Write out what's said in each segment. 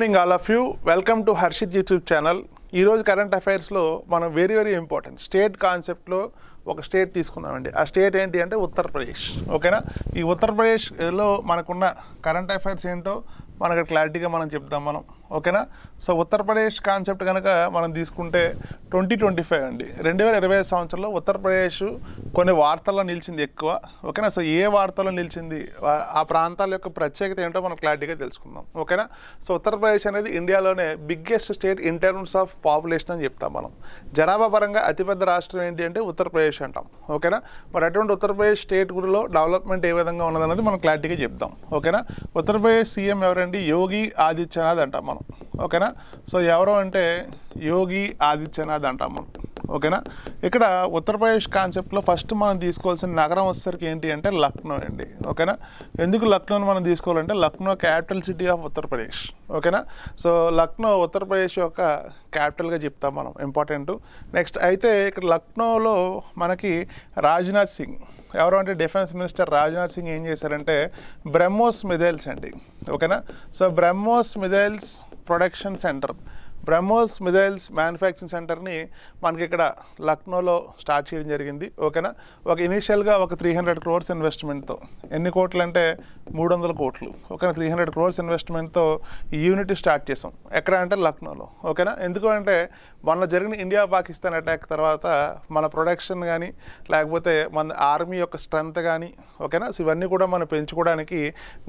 Morning all of you. Welcome to Harshit YouTube channel. ఈరోజు current అఫైర్స్లో మనం వెరీ ఇంపార్టెంట్ స్టేట్ కాన్సెప్ట్లో ఒక స్టేట్ తీసుకున్నామండి. ఆ స్టేట్ ఏంటి అంటే ఉత్తరప్రదేశ్. ఓకేనా, ఈ ఉత్తరప్రదేశ్లో మనకున్న కరెంట్ అఫైర్స్ ఏంటో మనకు క్లారిటీగా మనం చెప్తాం మనం. ఓకేనా, సో ఉత్తరప్రదేశ్ కాన్సెప్ట్ కనుక మనం తీసుకుంటే 2025 అండి, 2025 సంవత్సరంలో ఉత్తరప్రదేశ్ కొన్ని వార్తల్లో నిలిచింది ఎక్కువ. ఓకేనా, సో ఏ వార్తల్లో నిలిచింది, ఆ ప్రాంతాల యొక్క ప్రత్యేకత ఏంటో మనం క్లారిటీగా తెలుసుకుందాం. ఓకేనా, సో ఉత్తరప్రదేశ్ అనేది ఇండియాలోనే biggest state in terms of population అని చెప్తాం మనం. జనాభా పరంగా అతిపెద్ద రాష్ట్రం ఏంటి అంటే ఉత్తరప్రదేశ్ అంటాం. ఓకేనా, మరి అటువంటి ఉత్తరప్రదేశ్ స్టేట్ గురిలో డెవలప్మెంట్ ఏ విధంగా ఉన్నదన్నది మనం క్లారిటీగా చెప్తాం. ఓకేనా, ఉత్తరప్రదేశ్ సీఎం ఎవరండి? యోగి ఆదిత్యనాథ్ అంటాం మనం. ఓకేనా, సో ఎవరు అంటే యోగి ఆదిత్యనాథ్ అంటాం మనం. ఓకేనా, ఇక్కడ ఉత్తరప్రదేశ్ కాన్సెప్ట్లో ఫస్ట్ మనం తీసుకోవాల్సిన నగరం వచ్చేసరికి ఏంటి అంటే లక్నో అండి. ఓకేనా, ఎందుకు లక్నోని మనం తీసుకోవాలంటే Lucknow capital city of Uttar Pradesh. ఓకేనా, సో లక్నో ఉత్తరప్రదేశ్ యొక్క క్యాపిటల్గా చెప్తాం మనం, ఇంపార్టెంట్. నెక్స్ట్ అయితే ఇక్కడ లక్నోలో మనకి రాజ్నాథ్ సింగ్ ఎవరు అంటే డిఫెన్స్ మినిస్టర్ రాజ్నాథ్ సింగ్ ఏం చేశారంటే బ్రహ్మోస్ మిజైల్స్ అండి. ఓకేనా, so BrahMos missiles production centre, BrahMos missiles manufacturing సెంటర్ని మనకి ఇక్కడ లక్నోలో స్టార్ట్ చేయడం జరిగింది. ఓకేనా, ఒక ఇనీషియల్గా ఒక 300 crores ఇన్వెస్ట్మెంట్తో, ఎన్ని కోట్లు అంటే 300 కోట్లు. ఓకేనా, 300 crores ఇన్వెస్ట్మెంట్తో ఈ యూనిట్ స్టార్ట్ చేసాం. ఎక్కడ అంటే లక్నోలో. ఓకేనా, ఎందుకు అంటే మొన్న జరిగిన ఇండియా పాకిస్తాన్ అటాక్ తర్వాత మన ప్రొడక్షన్ కానీ లేకపోతే మన ఆర్మీ యొక్క స్ట్రెంత్ కానీ, ఓకేనా, సో ఇవన్నీ కూడా మనం పెంచుకోవడానికి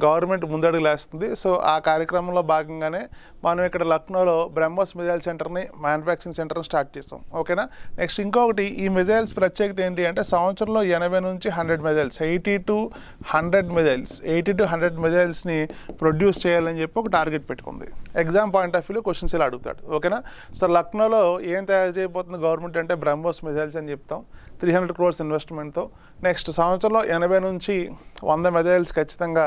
గవర్నమెంట్ ముందడుగు లేస్తుంది. సో ఆ కార్యక్రమంలో భాగంగానే మనం ఇక్కడ లక్నోలో బ్రహ్మోస్ మిజైల్ సెంటర్ని మ్యానుఫ్యాక్చరింగ్ సెంటర్ని స్టార్ట్ చేసాం. ఓకేనా, నెక్స్ట్ ఇంకొకటి ఈ మిజైల్స్ ప్రత్యేకత ఏంటి అంటే సంవత్సరంలో 80 నుంచి 100 మిజైల్స్, 80 to 100 మిజైల్స్ని ప్రొడ్యూస్ చేయాలని చెప్పి ఒక టార్గెట్ పెట్టుకుంది. ఎగ్జామ్ పాయింట్ ఆఫ్ వ్యూలో క్వశ్చన్స్ ఇలా అడుగుతాడు. ఓకేనా, సో లక్నోలో ఏం తయారు చేయబోతుంది గవర్నమెంట్ అంటే బ్రహ్మోస్ మిజైల్స్ అని చెప్తాం, 300 crores ఇన్వెస్ట్మెంట్తో. నెక్స్ట్ సంవత్సరంలో 80 నుంచి 100 మిజైల్స్ ఖచ్చితంగా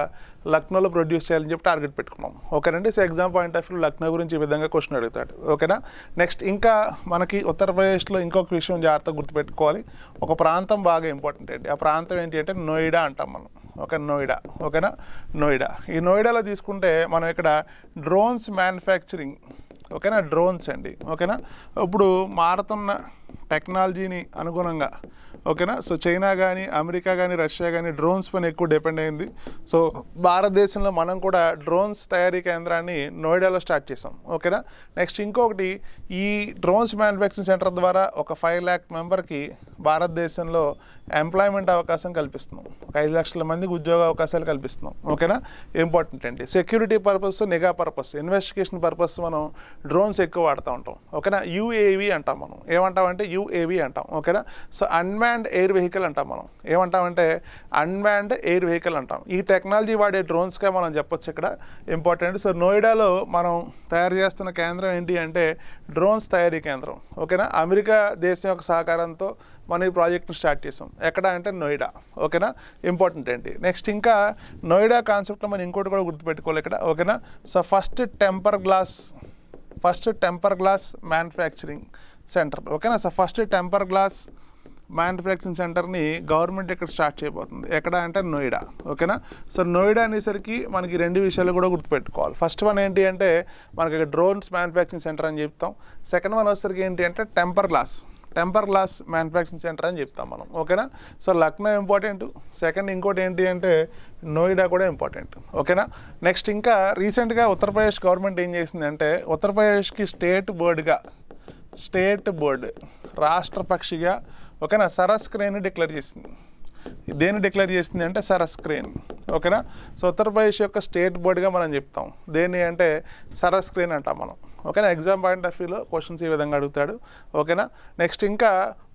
లక్నోలో ప్రొడ్యూస్ చేయాలని చెప్పి టార్గెట్ పెట్టుకున్నాం. ఓకేనండి, so exam point of view Lucknow గురించి ఈ విధంగా క్వశ్చన్ అడుగుతాడు. ఓకేనా, నెక్స్ట్ ఇంకా మనకి ఉత్తరప్రదేశ్లో ఇంకొక విషయం జాగ్రత్తగా గుర్తుపెట్టుకోవాలి. ఒక ప్రాంతం బాగా ఇంపార్టెంట్ అండి. ఆ ప్రాంతం ఏంటి అంటే నోయిడా అంటాం మనం. ఓకే, నోయిడా. ఓకేనా, నోయిడా. ఈ నోయిడాలో తీసుకుంటే మనం ఇక్కడ డ్రోన్స్ మ్యానుఫ్యాక్చరింగ్, ఓకేనా, డ్రోన్స్ అండి. ఓకేనా, ఇప్పుడు మారుతున్న టెక్నాలజీని అనుగుణంగా, ఓకేనా, సో చైనా కానీ అమెరికా కానీ రష్యా కానీ డ్రోన్స్ పైన ఎక్కువ డిపెండ్ అయింది. సో భారతదేశంలో మనం కూడా డ్రోన్స్ తయారీ కేంద్రాన్ని నోయిడాలో స్టార్ట్ చేసాం. ఓకేనా, నెక్స్ట్ ఇంకొకటి ఈ డ్రోన్స్ మ్యానుఫ్యాక్చరింగ్ సెంటర్ ద్వారా ఒక 5 lakh మెంబర్కి భారతదేశంలో ఎంప్లాయ్మెంట్ అవకాశం కల్పిస్తున్నాం. ఒక 5 లక్షల మందికి ఉద్యోగ అవకాశాలు కల్పిస్తున్నాం. ఓకేనా, ఇంపార్టెంట్ అండి. సెక్యూరిటీ పర్పస్, నిఘా పర్పస్, ఇన్వెస్టిగేషన్ పర్పస్ మనం డ్రోన్స్ ఎక్కువ వాడుతూ ఉంటాం. ఓకేనా, యూఏవి అంటాం మనం. ఏమంటామంటే యూఏవి అంటాం. ఓకేనా, సో అన్మాన్డ్ ఎయిర్ వెహికల్ అంటాం మనం. ఏమంటామంటే అన్మాన్డ్ ఎయిర్ వెహికల్ అంటాం. ఈ టెక్నాలజీ వాడే డ్రోన్స్గా మనం చెప్పొచ్చు ఇక్కడ, ఇంపార్టెంట్. సో నోయిడాలో మనం తయారు చేస్తున్న కేంద్రం ఏంటి అంటే డ్రోన్స్ తయారీ కేంద్రం. ఓకేనా, అమెరికా దేశం యొక్క సహకారంతో మనం ఈ ప్రాజెక్ట్ని స్టార్ట్ చేసాం. ఎక్కడ అంటే నోయిడా. ఓకేనా, ఇంపార్టెంట్ అండి. నెక్స్ట్ ఇంకా నోయిడా కాన్సెప్ట్లో మనం ఇంకోటి కూడా గుర్తుపెట్టుకోవాలి ఇక్కడ. ఓకేనా, so first temper glass manufacturing centre. ఓకేనా, so first temper glass manufacturing సెంటర్ని గవర్నమెంట్ ఇక్కడ స్టార్ట్ చేయబోతుంది. ఎక్కడ అంటే నోయిడా. ఓకేనా, సో నోయిడా అనేసరికి మనకి 2 విషయాలు కూడా గుర్తుపెట్టుకోవాలి. ఫస్ట్ వన్ ఏంటి అంటే మనకి ఇక్కడ డ్రోన్స్ మ్యానుఫ్యాక్చరింగ్ సెంటర్ అని చెప్తాం. సెకండ్ వన్ వచ్చేసరికి ఏంటి అంటే టెంపర్ గ్లాస్ మ్యానుఫ్యాక్చరింగ్ సెంటర్ అని చెప్తాం మనం. ఓకేనా, సో లక్నో ఇంపార్టెంట్. సెకండ్ ఇంకోటి ఏంటి అంటే నోయిడా కూడా ఇంపార్టెంట్. ఓకేనా, నెక్స్ట్ ఇంకా రీసెంట్గా ఉత్తరప్రదేశ్ గవర్నమెంట్ ఏం చేసిందంటే ఉత్తరప్రదేశ్కి స్టేట్ బోర్డు రాష్ట్ర పక్షిగా, ఓకేనా, సరస్ క్రేన్ డిక్లేర్ చేసింది. దేన్ని డిక్లేర్ చేసింది అంటే సరస్ క్రేన్. ఓకేనా, సో ఉత్తరప్రదేశ్ యొక్క స్టేట్ బోర్డుగా మనం చెప్తాం. దేన్ని అంటే సరస్ క్రేన్ అంటాం మనం. ఓకేనా, ఎగ్జామ్ పాయింట్ ఆఫ్ వ్యూలో క్వశ్చన్స్ ఈ విధంగా అడుగుతాడు. ఓకేనా, నెక్స్ట్ ఇంకా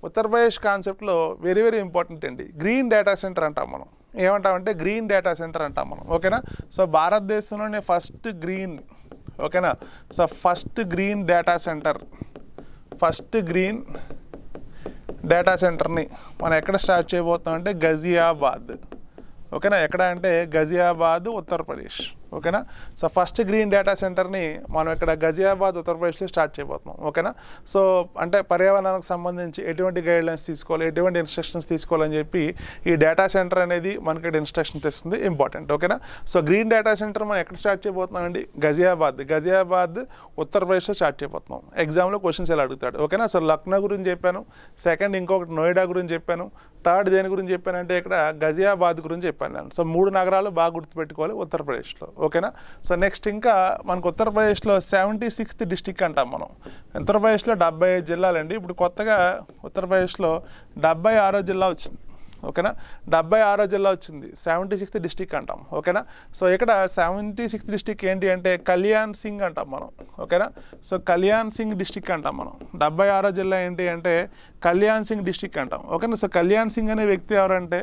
ఉత్తరప్రదేశ్ కాన్సెప్ట్లో వెరీ ఇంపార్టెంట్ అండి గ్రీన్ డేటా సెంటర్ అంటాం మనం. ఏమంటామంటే గ్రీన్ డేటా సెంటర్ అంటాం మనం. ఓకేనా, సో భారతదేశంలోనే ఫస్ట్ గ్రీన్ డేటా సెంటర్ని మనం ఎక్కడ స్టార్ట్ చేయబోతున్నాం అంటే గజియాబాద్. ఓకేనా, ఎక్కడ అంటే గజియాబాద్ ఉత్తరప్రదేశ్. ఓకేనా. సో ఫస్ట్ గ్రీన్ డేటా సెంటర్ని మనం ఇక్కడ గజియాబాద్ ఉత్తరప్రదేశ్లో స్టార్ట్ చేయబోతున్నాం. ఓకేనా. సో అంటే పర్యావరణానికి సంబంధించి ఎటువంటి గైడ్లైన్స్ తీసుకోవాలి, ఎటువంటి ఇన్స్ట్రక్షన్స్ తీసుకోవాలని చెప్పి ఈ డేటా సెంటర్ అనేది మనకి ఇక్కడ ఇన్స్ట్రక్షన్స్ ఇస్తుంది, ఇంపార్టెంట్. ఓకేనా. సో గ్రీన్ డేటా సెంటర్ మనం ఎక్కడ స్టార్ట్ చేయబోతున్నాం అండి, గజియాబాద్ ఉత్తరప్రదేశ్లో స్టార్ట్ చేయబోతున్నాం. ఎగ్జామ్లో క్వశ్చన్స్ ఎలా అడుగుతాడు. ఓకేనా. సో లక్నో గురించి చెప్పాను, సెకండ్ ఇంకొకటి నోయిడా గురించి చెప్పాను, థర్డ్ దేని గురించి చెప్పానంటే ఇక్కడ గజియాబాద్ గురించి చెప్పాను నేను. సో 3 నగరాలు బాగా గుర్తుపెట్టుకోవాలి ఉత్తరప్రదేశ్లో. ఓకేనా. సో నెక్స్ట్ ఇంకా మనకు ఉత్తరప్రదేశ్లో 76th డిస్టిక్ అంటాం మనం. ఉత్తరప్రదేశ్లో 75 జిల్లాలండి. ఇప్పుడు కొత్తగా ఉత్తరప్రదేశ్లో 76వ జిల్లా వచ్చింది. ఓకేనా. 76వ జిల్లా వచ్చింది, 76th డిస్టిక్ అంటాం. ఓకేనా. సో ఇక్కడ 76th డిస్టిక్ ఏంటి అంటే కళ్యాణ్ సింగ్ అంటాం మనం. ఓకేనా. సో కళ్యాణ్ సింగ్ డిస్టిక్ అంటాం మనం. 76వ జిల్లా ఏంటి అంటే కళ్యాణ్ సింగ్ డిస్టిక్ అంటాం. ఓకేనా. సో కళ్యాణ్ సింగ్ అనే వ్యక్తి ఎవరంటే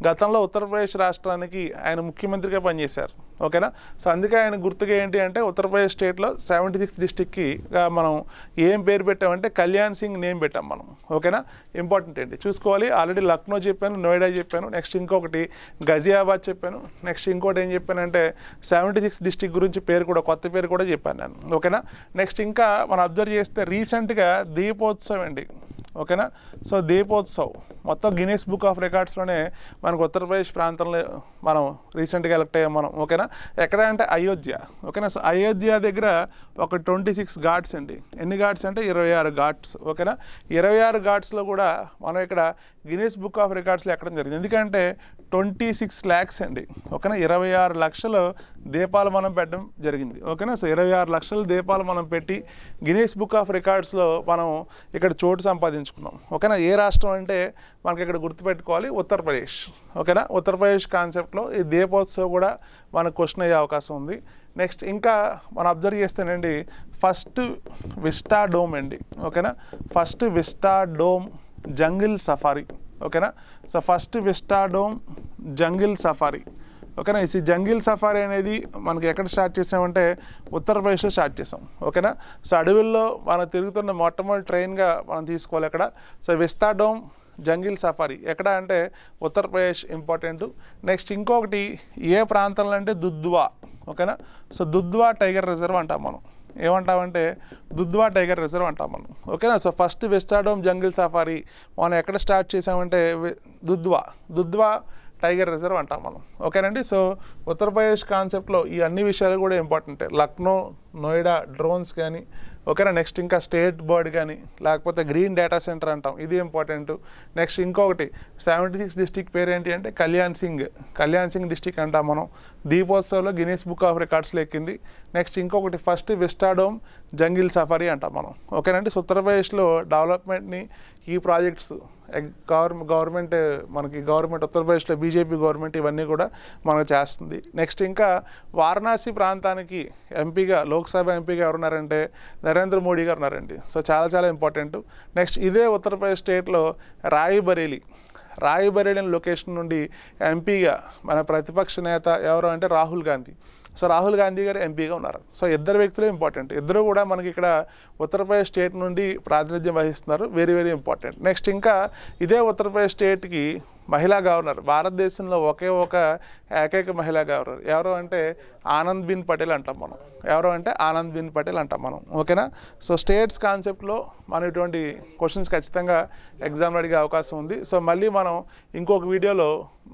గతంలో ఉత్తరప్రదేశ్ రాష్ట్రానికి ఆయన ముఖ్యమంత్రిగా పనిచేశారు. ఓకేనా. సో అందుకే ఆయన గుర్తుగా ఏంటి అంటే ఉత్తరప్రదేశ్ స్టేట్లో 76th డిస్టిక్కి మనం ఏం పేరు పెట్టామంటే కళ్యాణ్ సింగ్ నేమ్ పెట్టాం మనం. ఓకేనా. ఇంపార్టెంట్ ఏంటి చూసుకోవాలి. ఆల్రెడీ లక్నో చెప్పాను, నోయిడా చెప్పాను, నెక్స్ట్ ఇంకొకటి గజియాబాద్ చెప్పాను, నెక్స్ట్ ఇంకోటి ఏం చెప్పానంటే 76th డిస్టిక్ గురించి పేరు కూడా కొత్త పేరు కూడా చెప్పాను నేను. ఓకేనా. నెక్స్ట్ ఇంకా మనం అబ్జర్వ్ చేస్తే రీసెంట్గా దీపోత్సవం అండి. ఓకేనా. సో దీపోత్సవ్ మొత్తం గిన్నీస్ బుక్ ఆఫ్ రికార్డ్స్లోనే మనకు ఉత్తరప్రదేశ్ ప్రాంతంలో మనం రీసెంట్గా ఎలక్ట్ అయ్యాం మనం. ఓకేనా. ఎక్కడ అంటే అయోధ్య. ఓకేనా. సో అయోధ్య దగ్గర ఒక 26 ఘాట్స్ అండి. ఎన్ని ఘాట్స్ అంటే 26 ఘాట్స్. ఓకేనా. 26 ఘాట్స్లో కూడా మనం ఇక్కడ గిన్నీస్ బుక్ ఆఫ్ రికార్డ్స్లో ఎక్కడం జరిగింది. ఎందుకంటే 26 lakhs అండి. ఓకేనా. 26 లక్షల దీపాలు మనం పెట్టడం జరిగింది. ఓకేనా. సో 26 లక్షల దీపాలు మనం పెట్టి గిన్నీస్ బుక్ ఆఫ్ రికార్డ్స్లో మనం ఇక్కడ చోటు సంపాదించుకున్నాం. ఓకేనా. ఏ రాష్ట్రం అంటే మనకి ఇక్కడ గుర్తుపెట్టుకోవాలి ఉత్తరప్రదేశ్. ఓకేనా. ఉత్తరప్రదేశ్ కాన్సెప్ట్లో ఈ దీపోత్సవం కూడా మనకు క్వశ్చన్ అయ్యే అవకాశం ఉంది. నెక్స్ట్ ఇంకా మనం అబ్జర్వ్ చేస్తేనండి ఫస్ట్ విస్టా డోమ్ అండి. ఓకేనా. First vista dome jungle safari. ఓకేనా. So first vista dome jungle safari. ఓకేనా. ఈ జంగిల్ సఫారీ అనేది మనకి ఎక్కడ స్టార్ట్ చేసామంటే ఉత్తరప్రదేశ్లో స్టార్ట్ చేసాం. ఓకేనా. సో అడవుల్లో మనం తిరుగుతున్న మొట్టమొదటి ట్రైన్గా మనం తీసుకోవాలి అక్కడ. So vista dome jungle safari ఎక్కడ అంటే ఉత్తరప్రదేశ్, ఇంపార్టెంట్. నెక్స్ట్ ఇంకొకటి ఏ ప్రాంతంలో అంటే దుద్వా. ఓకేనా. సో దుద్వా టైగర్ రిజర్వ్ అంటాం మనం. ఏమంటామంటే దుద్వా టైగర్ రిజర్వ్ అంటాం మనం. ఓకేనా. So first vista dome jungle safari మనం ఎక్కడ స్టార్ట్ చేసామంటే దుద్వా టైగర్ రిజర్వ్ అంటాం మనం. ఓకేనండి. సో ఉత్తరప్రదేశ్ కాన్సెప్ట్లో ఈ అన్ని విషయాలు కూడా ఇంపార్టెంటే. లక్నో, నోయిడా డ్రోన్స్ కానీ, ఓకేనా. నెక్స్ట్ ఇంకా స్టేట్ బర్డ్ కానీ, లేకపోతే గ్రీన్ డేటా సెంటర్ అంటాం, ఇది ఇంపార్టెంట్. నెక్స్ట్ ఇంకొకటి 76 డిస్టిక్ పేరు ఏంటి అంటే కళ్యాణ్ సింగ్ డిస్టిక్ అంటాం మనం. దీపోత్సవ్లో గిన్నీస్ బుక్ ఆఫ్ రికార్డ్స్లో ఎక్కింది. నెక్స్ట్ ఇంకొకటి first vista dome jungle safari అంటాం మనం. ఓకేనండి. సో ఉత్తరప్రదేశ్లో డెవలప్మెంట్ని ఈ ప్రాజెక్ట్స్ గవర్నమెంట్ ఉత్తరప్రదేశ్లో బీజేపీ గవర్నమెంట్ ఇవన్నీ కూడా మనకు చేస్తుంది. నెక్స్ట్ ఇంకా వారణాసి ప్రాంతానికి ఎంపీగా, లోక్సభ ఎంపీగా ఎవరున్నారంటే నరేంద్ర మోడీ గారు ఉన్నారండి. సో చాలా చాలా ఇంపార్టెంట్. నెక్స్ట్ ఇదే ఉత్తరప్రదేశ్ స్టేట్లో రాయ్బరేలీ లొకేషన్ నుండి ఎంపీగా మన ప్రతిపక్ష నేత ఎవరు అంటే రాహుల్ గాంధీ. సో రాహుల్ గాంధీ గారు ఎంపీగా ఉన్నారు. సో ఇద్దరు వ్యక్తులే ఇంపార్టెంట్. ఇద్దరు కూడా మనకి ఇక్కడ ఉత్తరప్రదేశ్ స్టేట్ నుండి ప్రాతినిధ్యం వహిస్తున్నారు. Very very important. నెక్స్ట్ ఇంకా ఇదే ఉత్తరప్రదేశ్ స్టేట్కి మహిళా గవర్నర్, భారతదేశంలో ఏకైక మహిళా గవర్నర్ ఎవరు అంటే ఆనందీబెన్ పటేల్ అంటాం మనం. ఓకేనా. సో స్టేట్స్ కాన్సెప్ట్లో మనం ఇటువంటి క్వశ్చన్స్ ఖచ్చితంగా ఎగ్జామ్లో అడిగే అవకాశం ఉంది. సో మళ్ళీ మనం ఇంకొక వీడియోలో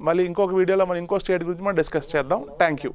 మనం ఇంకో స్టేట్ గురించి మనం డిస్కస్ చేద్దాం. Thank you.